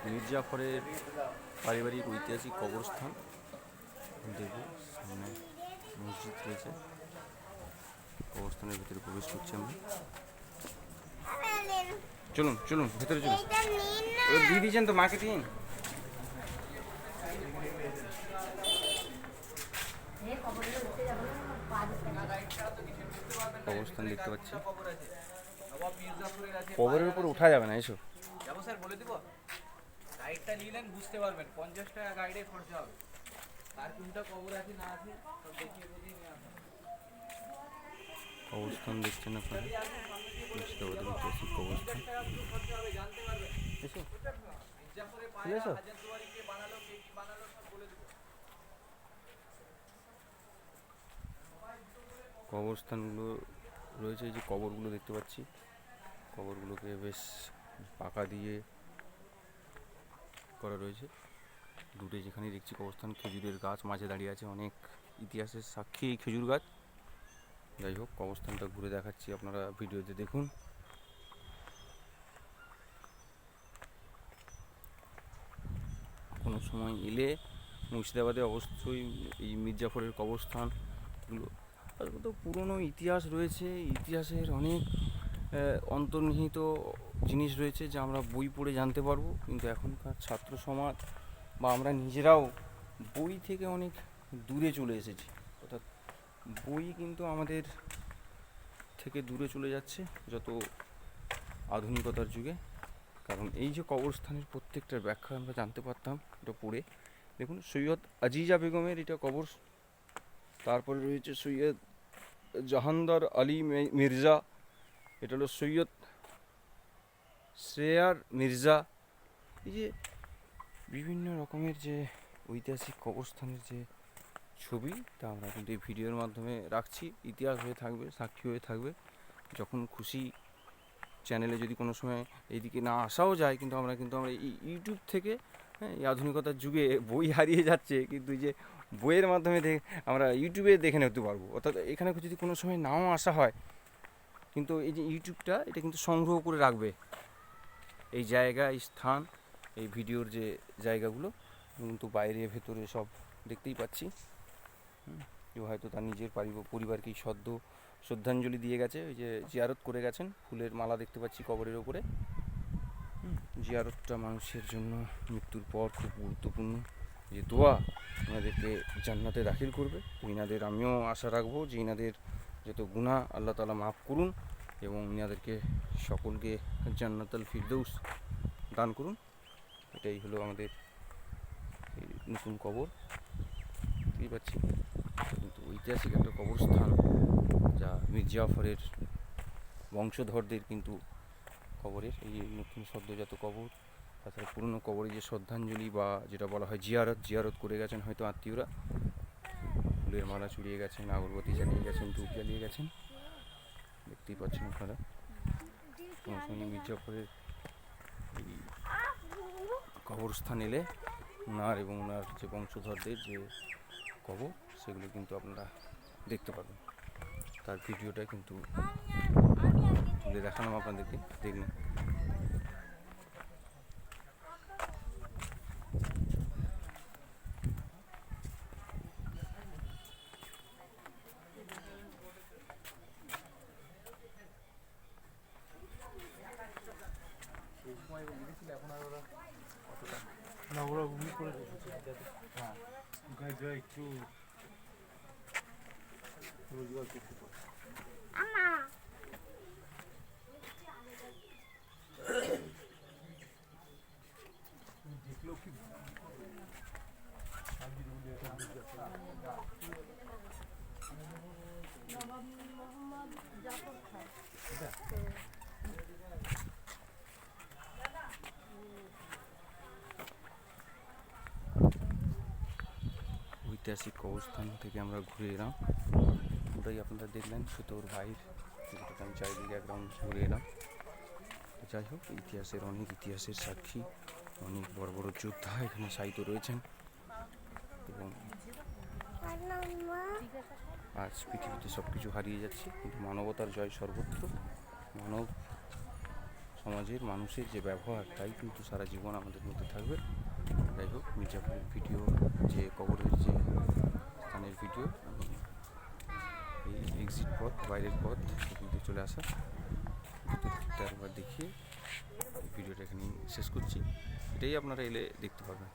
মির্জাফরের পারিবারিক ঐতিহাসিক কবরস্থান দেখব। সামনে মসজিদ রয়েছে, কবরস্থানের ভিতরে প্রবেশ করছি আমরা। চলুন চলুন ভেতরে চলুন। দিয়ে দিয়েছেন তো মাকে দিন। কবরস্থান দেখতে পাচ্ছি, কবরের উপর উঠা যাবে না। এসো যাবো স্যার, বলে দিব। গাইডটা নিলেন বুঝতে পারবেন, 50 টাকা গাইডে খরচা হবে। আর কোনটা কবর আছে না আছে সব দেখিয়ে বুঝিয়ে নিয়ে আসবেন। কবরস্থান দেখছেন আপনারা, মুর্শিদাবাদের ঐতিহাসিক কবরস্থান। এসো মির্জাফরের পায়রা হাজারদুয়ারি কে বানালো, কে কি বানালো সব বলে দিব। কবরস্থানগুলো রয়েছে, এই যে কবরগুলো দেখতে পাচ্ছি, কবরগুলোকে বেশ পাকা দিয়ে করা রয়েছে। দূরে যেখানে দেখছি কবরস্থান, খেজুরের গাছ মাঝে দাঁড়িয়ে আছে, অনেক ইতিহাসের সাক্ষী এই খেজুর গাছ। যাই হোক, কবরস্থানটা ঘুরে দেখাচ্ছি, আপনারা ভিডিওতে দেখুন। কোনো সময় এলে মুর্শিদাবাদে অবশ্যই এই মির্জাফরের কবরস্থানগুলো, তো পুরনো ইতিহাস রয়েছে, ইতিহাসের অনেক অন্তর্নিহিত জিনিস রয়েছে যা আমরা বই পড়ে জানতে পারবো, কিন্তু এখনকার ছাত্র সমাজ বা আমরা নিজেরাও বই থেকে অনেক দূরে চলে এসেছি। অর্থাৎ বই কিন্তু আমাদের থেকে দূরে চলে যাচ্ছে যত আধুনিকতার যুগে। কারণ এই যে কবরস্থানের প্রত্যেকটার ব্যাখ্যা আমরা জানতে পারতাম এটা পড়ে। দেখুন, সৈয়দ আজিজা বেগমের এটা কবর, তারপরে রয়েছে সৈয়দ জাহানদার আলী মির্জা, এটা হলো সৈয়দ শ্রেয়ার মির্জা। এই যে বিভিন্ন রকমের যে ঐতিহাসিক কবরস্থানের যে ছবি, তা আমরা কিন্তু এই ভিডিওর মাধ্যমে রাখছি, ইতিহাস হয়ে থাকবে, সাক্ষী হয়ে থাকবে। যখন খুশি চ্যানেলে যদি কোনো সময় এইদিকে না আসাও যায়, কিন্তু আমরা এই ইউটিউব থেকে, হ্যাঁ, এই আধুনিকতার যুগে বই হারিয়ে যাচ্ছে, কিন্তু এই যে বইয়ের মাধ্যমে আমরা ইউটিউবে দেখে নিতে পারবো। অর্থাৎ এখানে যদি কোনো সময় নাও আসা হয়, কিন্তু এই যে ইউটিউবটা এটা কিন্তু সংগ্রহ করে রাখবে এই জায়গা, এই স্থান, এই ভিডিওর যে জায়গাগুলো কিন্তু বাইরে ভেতরে সব দেখতেই পাচ্ছি। কেউ হয়তো তার নিজের পরিবারকেই শ্রদ্ধাঞ্জলি দিয়ে গেছে, ওই যে জিয়ারত করে গেছেন, ফুলের মালা দেখতে পাচ্ছি কবরের ওপরে। জিয়ারতটা মানুষের জন্য মৃত্যুর পর খুব গুরুত্বপূর্ণ যে দোয়া, ওনাদেরকে জান্নাতে দাখিল করবে। ইনাদের আমিও আশা রাখবো যে ইনাদের যত গুনাহ আল্লাহ তাআলা মাফ করুন এবং ইনাদেরকে সকলকে জান্নাতুল ফিরদৌস দান করুন। এটাই হলো আমাদের এই নতুন কবর, দেখতেই পাচ্ছি। কিন্তু ঐতিহাসিক একটা কবরস্থান, যা মির্জাফরের বংশধরদের কিন্তু কবরের এই নতুন সদ্যজাত কবর, তাছাড়া পুরনো কবরে যে শ্রদ্ধাঞ্জলি বা যেটা বলা হয় জিয়ারত করে গেছেন হয়তো আত্মীয়রা, ফুলের মালা চড়িয়ে গেছেন, আগরবাতি জ্বালিয়ে গেছেন, ধূপ জ্বালিয়ে গেছেন, দেখতেই পাচ্ছেন আপনারা। কোনো সময় মির্জাফরের এই কবরস্থান এলে ওনার এবং ওনার যে বংশধরদের যে কবর, সেগুলো কিন্তু আপনারা দেখতে পাবেন। তার ভিডিওটা কিন্তু তুলে দেখালাম আপনাদেরকে, দেখুন। এই সময় লিখেছিল, এখন আর ওরা অতটা না, ওরা উনি করে রেখেছে যাতে হ্যাঁ গাইজা একটু রোজগার করতে পারে। দেখলেও কি ঐতিহাসিক কবরস্থান থেকে আমরা ঘুরে এলাম, ওটাই আপনারা দেখলেন, শুধু ওর ভাইয়ের যেটা আমি চারিদিকে এক রাউন্ড ঘুরে এলাম। যাই হোক, ইতিহাসের সাক্ষী অনেক বড় বড় যোদ্ধা এখানে শায়িত রয়েছেন এবং আজ পৃথিবীতে সব কিছু হারিয়ে যাচ্ছে, কিন্তু মানবতার জয় সর্বত্র। মানব সমাজের মানুষের যে ব্যবহার তাই কিন্তু সারা জীবন আমাদের মধ্যে থাকবে। যাই হোক, মির্জাপুরের ভিডিও, যে কবরের যে স্থানের ভিডিও, আমি এই এক্সিট পথ, বাইরের পথ কিন্তু চলে আসা ভিতরটা একবার দেখিয়ে ভিডিওটা এখানেই শেষ করছি। এটাই আপনারা এলে দেখতে পাবেন।